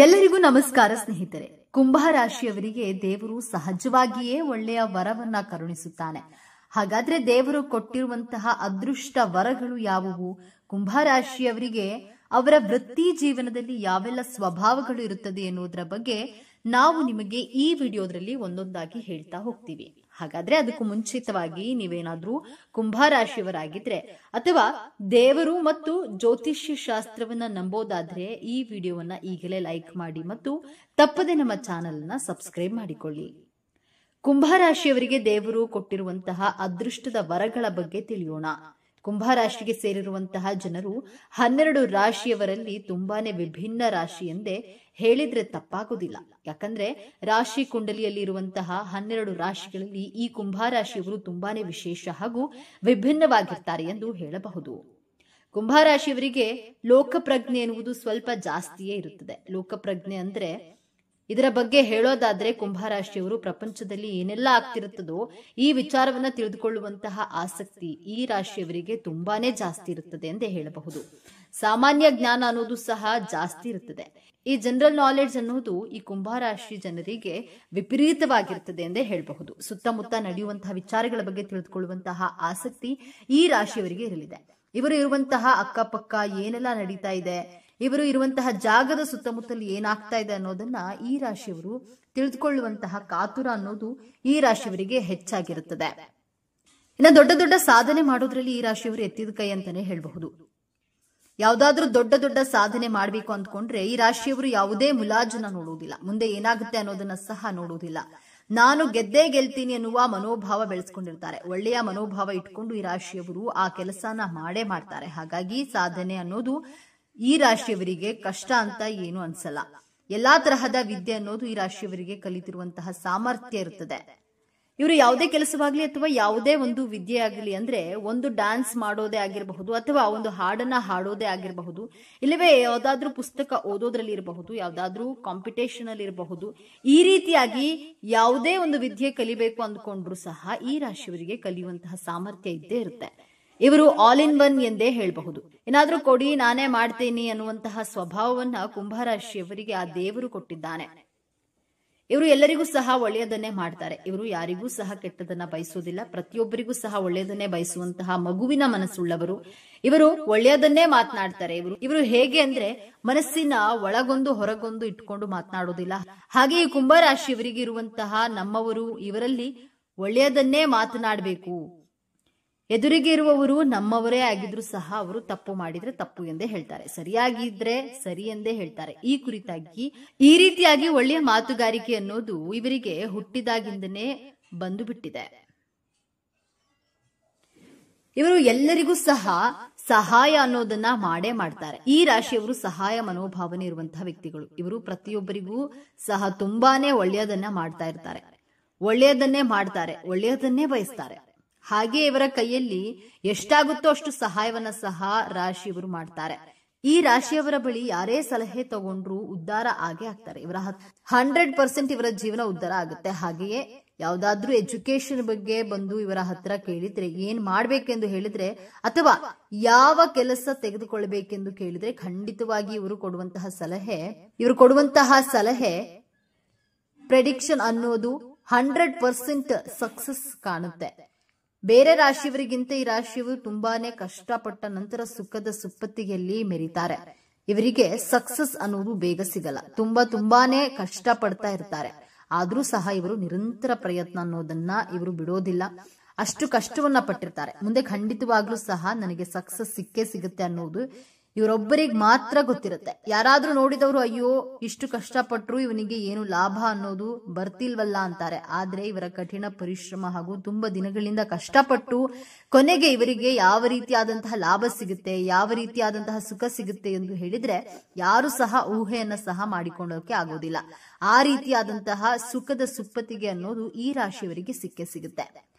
ಎಲ್ಲರಿಗೂ ನಮಸ್ಕಾರ ಸ್ನೇಹಿತರೆ. ಕುಂಭ ರಾಶಿಯವರಿಗೆ ದೇವರು ಸಹಜವಾಗಿಯೇ ಒಳ್ಳೆಯ ವರವನ್ನ ಕರುಣಿಸುತ್ತಾನೆ. ಹಾಗಾದ್ರೆ ದೇವರು ಕೊಟ್ಟಿರುವಂತಹ ಅದೃಷ್ಟ ವರಗಳು ಯಾವುವು? ಕುಂಭ ರಾಶಿಯವರಿಗೆ ಅವರ ವೃತ್ತಿ ಜೀವನದಲ್ಲಿ ಯಾವೆಲ್ಲ ಸ್ವಭಾವಗಳು ಇರುತ್ತದೆ ಎನ್ನುವುದರ ಬಗ್ಗೆ ನಾವು ನಿಮಗೆ ಈ ವಿಡಿಯೋದಲ್ಲಿ ಒಂದೊಂದಾಗಿ ಹೇಳ್ತಾ ಹೋಗ್ತೀವಿ. ಹಾಗಾದ್ರೆ ಅದಕ್ಕೂ ಮುಂಚಿತವಾಗಿ ನೀವೇನಾದ್ರೂ ಕುಂಭ ರಾಶಿಯವರಾಗಿದ್ರೆ ಅಥವಾ ದೇವರು ಮತ್ತು ಜ್ಯೋತಿಷ್ಯ ಶಾಸ್ತ್ರವನ್ನ ನಂಬೋದಾದ್ರೆ ಈ ವಿಡಿಯೋವನ್ನ ಈಗಲೇ ಲೈಕ್ ಮಾಡಿ ಮತ್ತು ತಪ್ಪದೆ ನಮ್ಮ ಚಾನೆಲ್ ಅನ್ನ ಸಬ್ಸ್ಕ್ರೈಬ್ ಮಾಡಿಕೊಳ್ಳಿ. ಕುಂಭ ರಾಶಿಯವರಿಗೆ ದೇವರು ಕೊಟ್ಟಿರುವಂತಹ ಅದೃಷ್ಟದ ವರಗಳ ಬಗ್ಗೆ ತಿಳಿಯೋಣ. ಕುಂಭ ರಾಶಿಗೆ ಸೇರಿರುವಂತಹ ಜನರು 12 ರಾಶಿಯವರಲ್ಲಿ ತುಂಬಾನೇ ವಿಭಿನ್ನ ರಾಶಿ ಎಂದೇ ಹೇಳಿದ್ರೆ ತಪ್ಪಾಗುವುದಿಲ್ಲ. ಯಾಕಂದ್ರೆ ರಾಶಿ ಕುಂಡಲಿಯಲ್ಲಿ ಇರುವಂತಹ 12 ರಾಶಿಗಳಲ್ಲಿ ಈ ಕುಂಭ ರಾಶಿಯವರು ತುಂಬಾನೇ ವಿಶೇಷ ಹಾಗೂ ವಿಭಿನ್ನವಾಗಿರ್ತಾರೆ ಎಂದು ಹೇಳಬಹುದು. ಕುಂಭ ರಾಶಿಯವರಿಗೆ ಲೋಕಪ್ರಜ್ಞೆ ಎನ್ನುವುದು ಸ್ವಲ್ಪ ಜಾಸ್ತಿಯೇ ಇರುತ್ತದೆ. ಲೋಕಪ್ರಜ್ಞೆ ಅಂದ್ರೆ ಇದರ ಬಗ್ಗೆ ಹೇಳೋದಾದ್ರೆ ಕುಂಭ ರಾಶಿಯವರು ಪ್ರಪಂಚದಲ್ಲಿ ಏನೆಲ್ಲ ಆಗ್ತಿರುತ್ತದೋ ಈ ವಿಚಾರವನ್ನ ತಿಳಿದುಕೊಳ್ಳುವಂತಹ ಆಸಕ್ತಿ ಈ ರಾಶಿಯವರಿಗೆ ತುಂಬಾನೇ ಜಾಸ್ತಿ ಇರುತ್ತದೆ ಎಂದೇ ಹೇಳಬಹುದು. ಸಾಮಾನ್ಯ ಜ್ಞಾನ ಅನ್ನೋದು ಸಹ ಜಾಸ್ತಿ ಇರುತ್ತದೆ. ಈ ಜನರಲ್ ನಾಲೆಡ್ಜ್ ಅನ್ನೋದು ಈ ಕುಂಭ ರಾಶಿ ಜನರಿಗೆ ವಿಪರೀತವಾಗಿರುತ್ತದೆ ಎಂದೇ ಹೇಳಬಹುದು. ಸುತ್ತಮುತ್ತ ನಡೆಯುವಂತಹ ವಿಚಾರಗಳ ಬಗ್ಗೆ ತಿಳಿದುಕೊಳ್ಳುವಂತಹ ಆಸಕ್ತಿ ಈ ರಾಶಿಯವರಿಗೆ ಇರಲಿದೆ. ಇವರು ಇರುವಂತಹ ಅಕ್ಕಪಕ್ಕ ಏನೆಲ್ಲ ನಡೀತಾ ಇದೆ, ಇವರು ಇರುವಂತಹ ಜಾಗದ ಸುತ್ತಮುತ್ತಲು ಏನಾಗ್ತಾ ಇದೆ ಅನ್ನೋದನ್ನ ಈ ರಾಶಿಯವರು ತಿಳಿದುಕೊಳ್ಳುವಂತಹ ಕಾತುರ ಅನ್ನೋದು ಈ ರಾಶಿಯವರಿಗೆ ಹೆಚ್ಚಾಗಿರುತ್ತದೆ. ಇನ್ನು ದೊಡ್ಡ ದೊಡ್ಡ ಸಾಧನೆ ಮಾಡೋದ್ರಲ್ಲಿ ಈ ರಾಶಿಯವರು ಎತ್ತಿದ ಕೈ ಅಂತಾನೆ ಹೇಳಬಹುದು. ಯಾವ್ದಾದ್ರೂ ದೊಡ್ಡ ದೊಡ್ಡ ಸಾಧನೆ ಮಾಡ್ಬೇಕು ಅಂದ್ಕೊಂಡ್ರೆ ಈ ರಾಶಿಯವರು ಯಾವುದೇ ಮುಲಾಜನ್ನ ನೋಡುವುದಿಲ್ಲ. ಮುಂದೆ ಏನಾಗುತ್ತೆ ಅನ್ನೋದನ್ನ ಸಹ ನೋಡುವುದಿಲ್ಲ. ನಾನು ಗೆದ್ದೇ ಗೆಲ್ತೀನಿ ಎನ್ನುವ ಮನೋಭಾವ ಬೆಳೆಸ್ಕೊಂಡಿರ್ತಾರೆ. ಒಳ್ಳೆಯ ಮನೋಭಾವ ಇಟ್ಕೊಂಡು ಈ ರಾಶಿಯವರು ಆ ಕೆಲಸನ ಮಾಡೇ ಮಾಡ್ತಾರೆ. ಹಾಗಾಗಿ ಸಾಧನೆ ಅನ್ನೋದು ಈ ರಾಶಿಯವರಿಗೆ ಕಷ್ಟ ಅಂತ ಏನು ಅನ್ಸಲ್ಲ. ಎಲ್ಲಾ ತರಹದ ವಿದ್ಯೆ ಅನ್ನೋದು ಈ ರಾಶಿಯವರಿಗೆ ಕಲಿತಿರುವಂತಹ ಸಾಮರ್ಥ್ಯ ಇರುತ್ತದೆ. ಇವರು ಯಾವುದೇ ಕೆಲಸವಾಗ್ಲಿ ಅಥವಾ ಯಾವುದೇ ಒಂದು ವಿದ್ಯೆ ಆಗಲಿ ಅಂದ್ರೆ ಒಂದು ಡ್ಯಾನ್ಸ್ ಮಾಡೋದೇ ಆಗಿರಬಹುದು ಅಥವಾ ಒಂದು ಹಾಡನ್ನ ಹಾಡೋದೇ ಆಗಿರಬಹುದು, ಇಲ್ಲವೇ ಯಾವ್ದಾದ್ರೂ ಪುಸ್ತಕ ಓದೋದ್ರಲ್ಲಿ ಇರಬಹುದು, ಯಾವ್ದಾದ್ರೂ ಕಾಂಪಿಟೇಷನ್ ಅಲ್ಲಿ ಇರಬಹುದು. ಈ ರೀತಿಯಾಗಿ ಯಾವುದೇ ಒಂದು ವಿದ್ಯೆ ಕಲಿಬೇಕು ಅಂದ್ಕೊಂಡ್ರು ಸಹ ಈ ರಾಶಿಯವರಿಗೆ ಕಲಿಯುವಂತಹ ಸಾಮರ್ಥ್ಯ ಇದ್ದೇ ಇರುತ್ತೆ. ಇವರು ಆಲ್ ಇನ್ ಒನ್ ಎಂದೇ ಹೇಳಬಹುದು. ಏನಾದ್ರೂ ಕೊಡಿ ನಾನೇ ಮಾಡ್ತೇನೆ ಅನ್ನುವಂತಹ ಸ್ವಭಾವವನ್ನ ಕುಂಭ ರಾಶಿಯವರಿಗೆ ಆ ದೇವರು ಕೊಟ್ಟಿದ್ದಾನೆ. ಇವರು ಎಲ್ಲರಿಗೂ ಸಹ ಒಳ್ಳೆಯದನ್ನೇ ಮಾಡ್ತಾರೆ. ಇವರು ಯಾರಿಗೂ ಸಹ ಕೆಟ್ಟದನ್ನ ಬಯಸುವುದಿಲ್ಲ. ಪ್ರತಿಯೊಬ್ಬರಿಗೂ ಸಹ ಒಳ್ಳೆಯದನ್ನೇ ಬಯಸುವಂತಹ ಮಗುವಿನ ಮನಸ್ಸುಳ್ಳವರು. ಇವರು ಒಳ್ಳೆಯದನ್ನೇ ಮಾತನಾಡ್ತಾರೆ. ಇವರು ಹೇಗೆ ಅಂದ್ರೆ ಮನಸ್ಸಿನ ಒಳಗೊಂದು ಹೊರಗೊಂದು ಇಟ್ಕೊಂಡು ಮಾತನಾಡೋದಿಲ್ಲ. ಹಾಗೆ ಈ ಕುಂಭ ರಾಶಿಯವರಿಗೆ ಇರುವಂತಹ ನಮ್ಮವರು ಇವರಲ್ಲಿ ಒಳ್ಳೆಯದನ್ನೇ ಮಾತನಾಡಬೇಕು. ಎದುರಿಗೆ ಇರುವವರು ನಮ್ಮವರೇ ಆಗಿದ್ರು ಸಹ ಅವರು ತಪ್ಪು ಮಾಡಿದ್ರೆ ತಪ್ಪು ಎಂದೇ ಹೇಳ್ತಾರೆ, ಸರಿಯಾಗಿದ್ರೆ ಸರಿ ಎಂದೇ ಹೇಳ್ತಾರೆ. ಈ ಕುರಿತಾಗಿ ಈ ರೀತಿಯಾಗಿ ಒಳ್ಳೆಯ ಮಾತುಗಾರಿಕೆ ಅನ್ನೋದು ಇವರಿಗೆ ಹುಟ್ಟಿದಾಗಿಂದನೇ ಬಂದು ಬಿಟ್ಟಿದೆ. ಇವರು ಎಲ್ಲರಿಗೂ ಸಹ ಸಹಾಯ ಅನ್ನೋದನ್ನ ಮಾಡೇ ಮಾಡ್ತಾರೆ. ಈ ರಾಶಿಯವರು ಸಹಾಯ ಮನೋಭಾವನೆ ಇರುವಂತಹ ವ್ಯಕ್ತಿಗಳು. ಇವರು ಪ್ರತಿಯೊಬ್ಬರಿಗೂ ಸಹ ತುಂಬಾನೇ ಒಳ್ಳೆಯದನ್ನ ಮಾಡ್ತಾ ಇರ್ತಾರೆ. ಒಳ್ಳೆಯದನ್ನೇ ಮಾಡ್ತಾರೆ, ಒಳ್ಳೆಯದನ್ನೇ ಬಯಸ್ತಾರೆ. ಹಾಗೆ ಇವರ ಕೈಯಲ್ಲಿ ಎಷ್ಟಾಗುತ್ತೋ ಅಷ್ಟು ಸಹಾಯವನ್ನ ಸಹ ರಾಶಿಯವರು ಮಾಡ್ತಾರೆ. ಈ ರಾಶಿಯವರ ಬಳಿ ಯಾರೇ ಸಲಹೆ ತಗೊಂಡ್ರು ಉದ್ಧಾರ ಆಗೇ ಆಗ್ತಾರೆ. ಇವರ 100% ಇವರ ಜೀವನ ಉದ್ಧಾರ ಆಗುತ್ತೆ. ಹಾಗೆಯೇ ಯಾವ್ದಾದ್ರೂ ಎಜುಕೇಶನ್ ಬಗ್ಗೆ ಬಂದು ಇವರ ಹತ್ರ ಕೇಳಿದ್ರೆ ಏನ್ ಮಾಡ್ಬೇಕೆಂದು ಹೇಳಿದ್ರೆ ಅಥವಾ ಯಾವ ಕೆಲಸ ತೆಗೆದುಕೊಳ್ಬೇಕೆಂದು ಕೇಳಿದ್ರೆ ಖಂಡಿತವಾಗಿ ಇವರು ಕೊಡುವಂತಹ ಸಲಹೆ ಪ್ರೆಡಿಕ್ಷನ್ ಅನ್ನೋದು 100% ಸಕ್ಸಸ್ ಕಾಣುತ್ತೆ. ಬೇರೆ ರಾಶಿಯವರಿಗಿಂತ ಈ ರಾಶಿಯವರು ತುಂಬಾನೇ ಕಷ್ಟಪಟ್ಟ ನಂತರ ಸುಖದ ಸುಪ್ಪತ್ತಿಗೆಯಲ್ಲಿ ಮೆರೀತಾರೆ. ಇವರಿಗೆ ಸಕ್ಸಸ್ ಅನ್ನೋದು ಬೇಗ ಸಿಗಲ್ಲ. ತುಂಬಾನೇ ಕಷ್ಟ ಪಡ್ತಾ ಇರ್ತಾರೆ. ಆದ್ರೂ ಸಹ ಇವರು ನಿರಂತರ ಪ್ರಯತ್ನ ಅನ್ನೋದನ್ನ ಇವರು ಬಿಡೋದಿಲ್ಲ. ಅಷ್ಟು ಕಷ್ಟವನ್ನ ಪಟ್ಟಿರ್ತಾರೆ. ಮುಂದೆ ಖಂಡಿತವಾಗ್ಲೂ ಸಹ ನನಗೆ ಸಕ್ಸಸ್ ಸಿಕ್ಕೇ ಸಿಗುತ್ತೆ ಅನ್ನೋದು ಇವರೊಬ್ಬರಿಗೆ ಮಾತ್ರ ಗೊತ್ತಿರುತ್ತೆ. ಯಾರಾದ್ರೂ ನೋಡಿದವರು ಅಯ್ಯೋ ಇಷ್ಟು ಕಷ್ಟಪಟ್ರು ಇವನಿಗೆ ಏನು ಲಾಭ ಅನ್ನೋದು ಬರ್ತಿಲ್ವಲ್ಲ ಅಂತಾರೆ. ಆದ್ರೆ ಇವರ ಕಠಿಣ ಪರಿಶ್ರಮ ಹಾಗೂ ತುಂಬಾ ದಿನಗಳಿಂದ ಕಷ್ಟಪಟ್ಟು ಕೊನೆಗೆ ಇವರಿಗೆ ಯಾವ ರೀತಿಯಾದಂತಹ ಲಾಭ ಸಿಗುತ್ತೆ, ಯಾವ ರೀತಿಯಾದಂತಹ ಸುಖ ಸಿಗುತ್ತೆ ಎಂದು ಹೇಳಿದ್ರೆ ಯಾರು ಸಹ ಊಹೆಯನ್ನ ಸಹ ಮಾಡಿಕೊಳ್ಳೋಕೆ ಆಗೋದಿಲ್ಲ. ಆ ರೀತಿಯಾದಂತಹ ಸುಖದ ಸುಪ್ಪತ್ತಿಗೆ ಅನ್ನೋದು ಈ ರಾಶಿಯವರಿಗೆ ಸಿಕ್ಕೇ ಸಿಗುತ್ತೆ.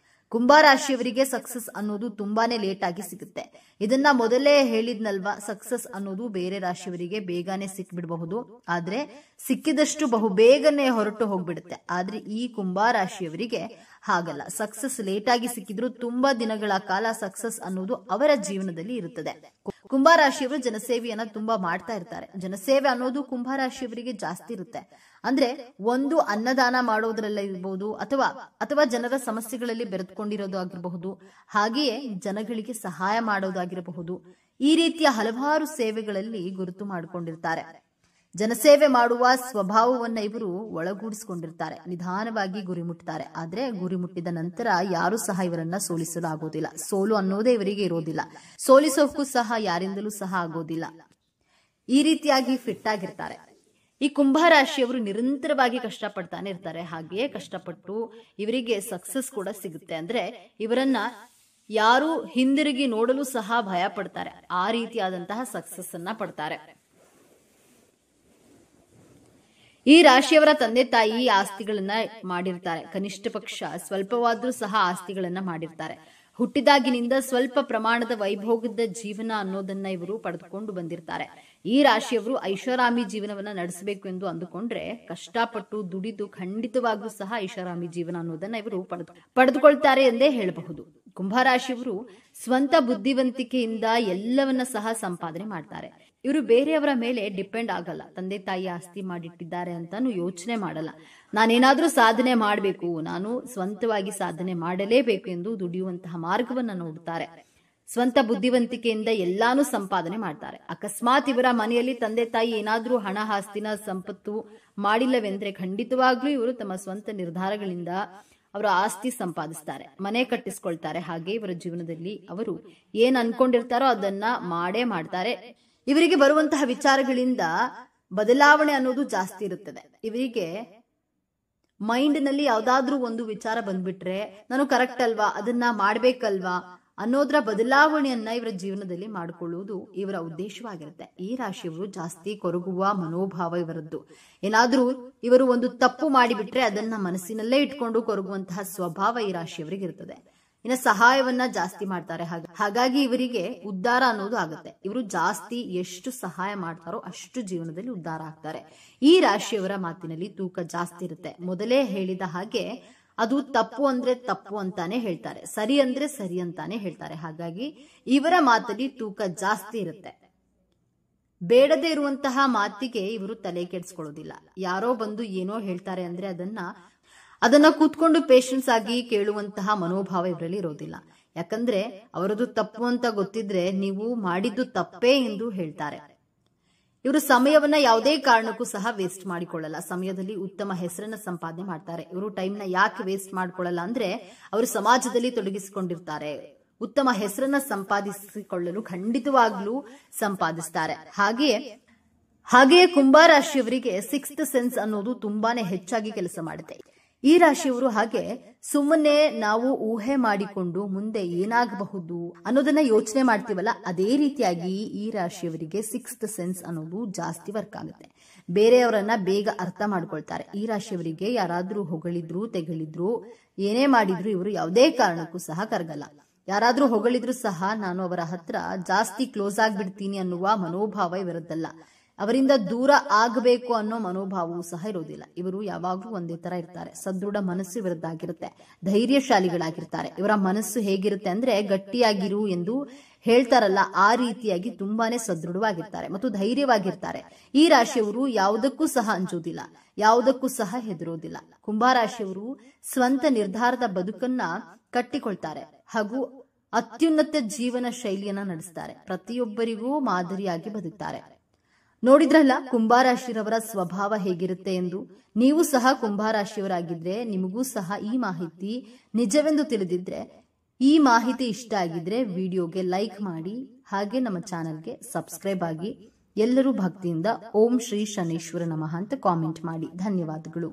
ಕುಂಭ ರಾಶಿಯವರಿಗೆ ಸಕ್ಸಸ್ ಅನ್ನೋದು ತುಂಬಾನೇ ಲೇಟ್ ಆಗಿ ಸಿಗುತ್ತೆ. ಇದನ್ನ ಮೊದಲೇ ಹೇಳಿದ್ನಲ್ವಾ, ಸಕ್ಸಸ್ ಅನ್ನೋದು ಬೇರೆ ರಾಶಿಯವರಿಗೆ ಬೇಗನೆ ಸಿಕ್ಬಿಡಬಹುದು. ಆದ್ರೆ ಸಿಕ್ಕಿದಷ್ಟು ಬಹು ಬೇಗನೆ ಹೊರಟು ಹೋಗ್ಬಿಡುತ್ತೆ. ಆದ್ರೆ ಈ ಕುಂಭ ರಾಶಿಯವರಿಗೆ ಹಾಗಲ್ಲ, ಸಕ್ಸಸ್ ಲೇಟ್ ಆಗಿ ಸಿಕ್ಕಿದ್ರು ತುಂಬಾ ದಿನಗಳ ಕಾಲ ಸಕ್ಸಸ್ ಅನ್ನೋದು ಅವರ ಜೀವನದಲ್ಲಿ ಇರುತ್ತದೆ. ಕುಂಭರಾಶಿಯವರು ಜನಸೇವೆಯನ್ನ ತುಂಬಾ ಮಾಡ್ತಾ ಇರ್ತಾರೆ. ಜನಸೇವೆ ಅನ್ನೋದು ಕುಂಭರಾಶಿಯವರಿಗೆ ಜಾಸ್ತಿ ಇರುತ್ತೆ. ಅಂದ್ರೆ ಒಂದು ಅನ್ನದಾನ ಮಾಡೋದ್ರಲ್ಲಿರ್ಬಹುದು, ಅಥವಾ ಜನರ ಸಮಸ್ಯೆಗಳಲ್ಲಿ ಬೆರೆದುಕೊಂಡಿರೋದು ಆಗಿರಬಹುದು, ಹಾಗೆಯೇ ಜನಗಳಿಗೆ ಸಹಾಯ ಮಾಡೋದಾಗಿರಬಹುದು. ಈ ರೀತಿಯ ಹಲವಾರು ಸೇವೆಗಳಲ್ಲಿ ಗುರುತು ಮಾಡಿಕೊಂಡಿರ್ತಾರೆ. ಜನಸೇವೆ ಮಾಡುವ ಸ್ವಭಾವವನ್ನ ಇವರು ಒಳಗೂಡಿಸಿಕೊಂಡಿರ್ತಾರೆ. ನಿಧಾನವಾಗಿ ಗುರಿ ಮುಟ್ತಾರೆ. ಆದ್ರೆ ಗುರಿ ಮುಟ್ಟಿದ ನಂತರ ಯಾರು ಸಹ ಇವರನ್ನ ಸೋಲಿಸಲು ಆಗೋದಿಲ್ಲ. ಸೋಲು ಅನ್ನೋದೇ ಇವರಿಗೆ ಇರೋದಿಲ್ಲ. ಸೋಲಿಸೋಕ್ಕೂ ಸಹ ಯಾರಿಂದಲೂ ಸಹ ಆಗೋದಿಲ್ಲ. ಈ ರೀತಿಯಾಗಿ ಫಿಟ್ ಆಗಿರ್ತಾರೆ. ಈ ಕುಂಭರಾಶಿಯವರು ನಿರಂತರವಾಗಿ ಕಷ್ಟಪಡ್ತಾನೆ ಇರ್ತಾರೆ. ಹಾಗೆಯೇ ಕಷ್ಟಪಟ್ಟು ಇವರಿಗೆ ಸಕ್ಸಸ್ ಕೂಡ ಸಿಗುತ್ತೆ. ಅಂದ್ರೆ ಇವರನ್ನ ಯಾರು ಹಿಂದಿರುಗಿ ನೋಡಲು ಸಹ ಭಯ ಪಡ್ತಾರೆ. ಆ ರೀತಿಯಾದಂತಹ ಸಕ್ಸಸ್ ಅನ್ನ ಪಡ್ತಾರೆ. ಈ ರಾಶಿಯವರ ತಂದೆ ತಾಯಿ ಆಸ್ತಿಗಳನ್ನ ಮಾಡಿರ್ತಾರೆ. ಕನಿಷ್ಠ ಪಕ್ಷ ಸ್ವಲ್ಪವಾದ್ರೂ ಸಹ ಆಸ್ತಿಗಳನ್ನ ಮಾಡಿರ್ತಾರೆ. ಹುಟ್ಟಿದಾಗಿನಿಂದ ಸ್ವಲ್ಪ ಪ್ರಮಾಣದ ವೈಭೋಗದ ಜೀವನ ಅನ್ನೋದನ್ನ ಇವರು ಪಡೆದುಕೊಂಡು ಬಂದಿರ್ತಾರೆ. ಈ ರಾಶಿಯವರು ಐಷಾರಾಮಿ ಜೀವನವನ್ನ ನಡೆಸಬೇಕು ಎಂದು ಅಂದುಕೊಂಡ್ರೆ ಕಷ್ಟಪಟ್ಟು ದುಡಿದು ಖಂಡಿತವಾಗ್ಲೂ ಸಹ ಐಷಾರಾಮಿ ಜೀವನ ಅನ್ನೋದನ್ನ ಇವರು ಪಡೆದುಕೊಳ್ತಾರೆ ಎಂದೇ ಹೇಳಬಹುದು. ಕುಂಭರಾಶಿಯವರು ಸ್ವಂತ ಬುದ್ಧಿವಂತಿಕೆಯಿಂದ ಎಲ್ಲವನ್ನ ಸಹ ಸಂಪಾದನೆ ಮಾಡ್ತಾರೆ. ಇವರು ಬೇರೆಯವರ ಮೇಲೆ ಡಿಪೆಂಡ್ ಆಗಲ್ಲ. ತಂದೆ ತಾಯಿ ಆಸ್ತಿ ಮಾಡಿಟ್ಟಿದ್ದಾರೆ ಅಂತಾನು ಯೋಚನೆ ಮಾಡಲ್ಲ. ನಾನೇನಾದ್ರೂ ಸಾಧನೆ ಮಾಡಬೇಕು, ನಾನು ಸ್ವಂತವಾಗಿ ಸಾಧನೆ ಮಾಡಲೇಬೇಕು ಎಂದು ದುಡಿಯುವಂತಹ ಮಾರ್ಗವನ್ನ ನೋಡುತ್ತಾರೆ. ಸ್ವಂತ ಬುದ್ಧಿವಂತಿಕೆಯಿಂದ ಎಲ್ಲಾನು ಸಂಪಾದನೆ ಮಾಡ್ತಾರೆ. ಅಕಸ್ಮಾತ್ ಇವರ ಮನೆಯಲ್ಲಿ ತಂದೆ ತಾಯಿ ಏನಾದ್ರೂ ಹಣ ಆಸ್ತಿನ ಸಂಪತ್ತು ಮಾಡಿಲ್ಲವೆಂದ್ರೆ ಖಂಡಿತವಾಗ್ಲೂ ಇವರು ತಮ್ಮ ಸ್ವಂತ ನಿರ್ಧಾರಗಳಿಂದ ಅವರ ಆಸ್ತಿ ಸಂಪಾದಿಸ್ತಾರೆ, ಮನೆ ಕಟ್ಟಿಸ್ಕೊಳ್ತಾರೆ. ಹಾಗೆ ಇವರ ಜೀವನದಲ್ಲಿ ಅವರು ಏನ್ ಅನ್ಕೊಂಡಿರ್ತಾರೋ ಅದನ್ನ ಮಾಡೇ ಮಾಡ್ತಾರೆ. ಇವರಿಗೆ ಬರುವಂತಹ ವಿಚಾರಗಳಿಂದ ಬದಲಾವಣೆ ಅನ್ನೋದು ಜಾಸ್ತಿ ಇರುತ್ತದೆ. ಇವರಿಗೆ ಮೈಂಡ್ ನಲ್ಲಿ ಯಾವ್ದಾದ್ರೂ ಒಂದು ವಿಚಾರ ಬಂದ್ಬಿಟ್ರೆ ನಾನು ಕರೆಕ್ಟ್ ಅಲ್ವಾ, ಅದನ್ನ ಮಾಡ್ಬೇಕಲ್ವಾ ಅನ್ನೋದ್ರ ಬದಲಾವಣೆಯನ್ನ ಇವರ ಜೀವನದಲ್ಲಿ ಮಾಡಿಕೊಳ್ಳುವುದು ಇವರ ಉದ್ದೇಶವಾಗಿರುತ್ತೆ. ಈ ರಾಶಿಯವರು ಜಾಸ್ತಿ ಕೊರಗುವ ಮನೋಭಾವ ಇವರದ್ದು. ಏನಾದ್ರೂ ಇವರು ಒಂದು ತಪ್ಪು ಮಾಡಿಬಿಟ್ರೆ ಅದನ್ನ ಮನಸ್ಸಿನಲ್ಲೇ ಇಟ್ಕೊಂಡು ಕೊರಗುವಂತಹ ಸ್ವಭಾವ ಈ ರಾಶಿಯವರಿಗೆ ಇರ್ತದೆ. ಇನ್ನು ಸಹಾಯವನ್ನ ಜಾಸ್ತಿ ಮಾಡ್ತಾರೆ. ಹಾಗಾಗಿ ಇವರಿಗೆ ಉದ್ಧಾರ ಅನ್ನೋದು ಆಗುತ್ತೆ. ಇವರು ಜಾಸ್ತಿ ಎಷ್ಟು ಸಹಾಯ ಮಾಡ್ತಾರೋ ಅಷ್ಟು ಜೀವನದಲ್ಲಿ ಉದ್ಧಾರ ಆಗ್ತಾರೆ. ಈ ರಾಶಿಯವರ ಮಾತಿನಲ್ಲಿ ತೂಕ ಜಾಸ್ತಿ ಇರುತ್ತೆ. ಮೊದಲೇ ಹೇಳಿದ ಹಾಗೆ ಅದು ತಪ್ಪು ಅಂದ್ರೆ ತಪ್ಪು ಅಂತಾನೆ ಹೇಳ್ತಾರೆ, ಸರಿ ಅಂದ್ರೆ ಸರಿ ಅಂತಾನೆ ಹೇಳ್ತಾರೆ. ಹಾಗಾಗಿ ಇವರ ಮಾತಲ್ಲಿ ತೂಕ ಜಾಸ್ತಿ ಇರುತ್ತೆ. ಬೇಡದೇ ಇರುವಂತಹ ಮಾತಿಗೆ ಇವರು ತಲೆ ಕೆಡಿಸ್ಕೊಳ್ಳೋದಿಲ್ಲ. ಯಾರೋ ಬಂದು ಏನೋ ಹೇಳ್ತಾರೆ ಅಂದ್ರೆ ಅದನ್ನ ಕೂತ್ಕೊಂಡು ಪೇಷನ್ಸ್ ಆಗಿ ಕೇಳುವಂತಹ ಮನೋಭಾವ ಇವರಲ್ಲಿ ಇರೋದಿಲ್ಲ. ಯಾಕಂದ್ರೆ ಅವರದು ತಪ್ಪು ಅಂತ ಗೊತ್ತಿದ್ರೆ ನೀವು ಮಾಡಿದ್ದು ತಪ್ಪೇ ಎಂದು ಹೇಳ್ತಾರೆ. ಇವರು ಸಮಯವನ್ನ ಯಾವುದೇ ಕಾರಣಕ್ಕೂ ಸಹ ವೇಸ್ಟ್ ಮಾಡಿಕೊಳ್ಳಲ್ಲ. ಸಮಯದಲ್ಲಿ ಉತ್ತಮ ಹೆಸರನ್ನ ಸಂಪಾದನೆ ಮಾಡ್ತಾರೆ. ಇವರು ಟೈಮ್ ನ ಯಾಕೆ ವೇಸ್ಟ್ ಮಾಡ್ಕೊಳ್ಳಲ್ಲ ಅಂದ್ರೆ ಅವರು ಸಮಾಜದಲ್ಲಿ ತೊಡಗಿಸಿಕೊಂಡಿರ್ತಾರೆ. ಉತ್ತಮ ಹೆಸರನ್ನ ಸಂಪಾದಿಸಿಕೊಳ್ಳಲು ಖಂಡಿತವಾಗ್ಲೂ ಸಂಪಾದಿಸ್ತಾರೆ. ಹಾಗೆಯೇ ಕುಂಭರಾಶಿಯವರಿಗೆ ಸಿಕ್ಸ್ತ್ ಸೆನ್ಸ್ ಅನ್ನೋದು ತುಂಬಾನೇ ಹೆಚ್ಚಾಗಿ ಕೆಲಸ ಮಾಡುತ್ತೆ. ಈ ರಾಶಿಯವರು ಹಾಗೆ ಸುಮ್ಮನೆ ನಾವು ಊಹೆ ಮಾಡಿಕೊಂಡು ಮುಂದೆ ಏನಾಗಬಹುದು ಅನ್ನೋದನ್ನ ಯೋಚನೆ ಮಾಡ್ತೀವಲ್ಲ, ಅದೇ ರೀತಿಯಾಗಿ ಈ ರಾಶಿಯವರಿಗೆ ಸಿಕ್ಸ್ತ್ ಸೆನ್ಸ್ ಅನ್ನೋದು ಜಾಸ್ತಿ ವರ್ಕ್ ಆಗುತ್ತೆ. ಬೇರೆಯವರನ್ನ ಬೇಗ ಅರ್ಥ ಮಾಡ್ಕೊಳ್ತಾರೆ. ಈ ರಾಶಿಯವರಿಗೆ ಯಾರಾದ್ರೂ ಹೊಗಳಿದ್ರು ತೆಗಳಿದ್ರು ಏನೇ ಮಾಡಿದ್ರು ಇವರು ಯಾವುದೇ ಕಾರಣಕ್ಕೂ ಸಹ ಕರಗಲ್ಲ. ಯಾರಾದ್ರೂ ಹೊಗಳಿದ್ರು ಸಹ ನಾನು ಅವರ ಹತ್ರ ಜಾಸ್ತಿ ಕ್ಲೋಸ್ ಆಗ್ಬಿಡ್ತೀನಿ ಅನ್ನುವ ಮನೋಭಾವ ಇವರದ್ದಲ್ಲ. ಅವರಿಂದ ದೂರ ಆಗಬೇಕು ಅನ್ನೋ ಮನೋಭಾವವೂ ಸಹ ಇರೋದಿಲ್ಲ. ಇವರು ಯಾವಾಗ್ಲೂ ಒಂದೇ ತರ ಇರ್ತಾರೆ. ಸದೃಢ ಮನಸ್ಸು ಇವರದ್ದಾಗಿರುತ್ತೆ. ಧೈರ್ಯಶಾಲಿಗಳಾಗಿರ್ತಾರೆ. ಇವರ ಮನಸ್ಸು ಹೇಗಿರುತ್ತೆ ಅಂದ್ರೆ ಗಟ್ಟಿಯಾಗಿರು ಎಂದು ಹೇಳ್ತಾರಲ್ಲ, ಆ ರೀತಿಯಾಗಿ ತುಂಬಾನೇ ಸದೃಢವಾಗಿರ್ತಾರೆ ಮತ್ತು ಧೈರ್ಯವಾಗಿರ್ತಾರೆ. ಈ ರಾಶಿಯವರು ಯಾವುದಕ್ಕೂ ಸಹ ಅಂಜೋದಿಲ್ಲ, ಯಾವುದಕ್ಕೂ ಸಹ ಹೆದರೋದಿಲ್ಲ. ಕುಂಭರಾಶಿಯವರು ಸ್ವಂತ ನಿರ್ಧಾರದ ಬದುಕನ್ನ ಕಟ್ಟಿಕೊಳ್ತಾರೆ ಹಾಗೂ ಅತ್ಯುನ್ನತ ಜೀವನ ಶೈಲಿಯನ್ನ ನಡೆಸ್ತಾರೆ. ಪ್ರತಿಯೊಬ್ಬರಿಗೂ ಮಾದರಿಯಾಗಿ ಬದುಕ್ತಾರೆ. ನೋಡಿದ್ರಲ್ಲ ಕುಂಭರಾಶಿಯವರ ಸ್ವಭಾವ ಹೇಗಿರುತ್ತೆ ಎಂದು. ನೀವು ಸಹ ಕುಂಭರಾಶಿಯವರಾಗಿದ್ರೆ ನಿಮಗೂ ಸಹ ಈ ಮಾಹಿತಿ ನಿಜವೆಂದು ತಿಳಿದಿದ್ರೆ, ಈ ಮಾಹಿತಿ ಇಷ್ಟ ಆಗಿದ್ರೆ ವಿಡಿಯೋಗೆ ಲೈಕ್ ಮಾಡಿ, ಹಾಗೆ ನಮ್ಮ ಚಾನೆಲ್ಗೆ ಸಬ್ಸ್ಕ್ರೈಬ್ ಆಗಿ. ಎಲ್ಲರೂ ಭಕ್ತಿಯಿಂದ ಓಂ ಶ್ರೀ ಶನೇಶ್ವರ ನಮಃ ಅಂತ ಕಾಮೆಂಟ್ ಮಾಡಿ. ಧನ್ಯವಾದಗಳು.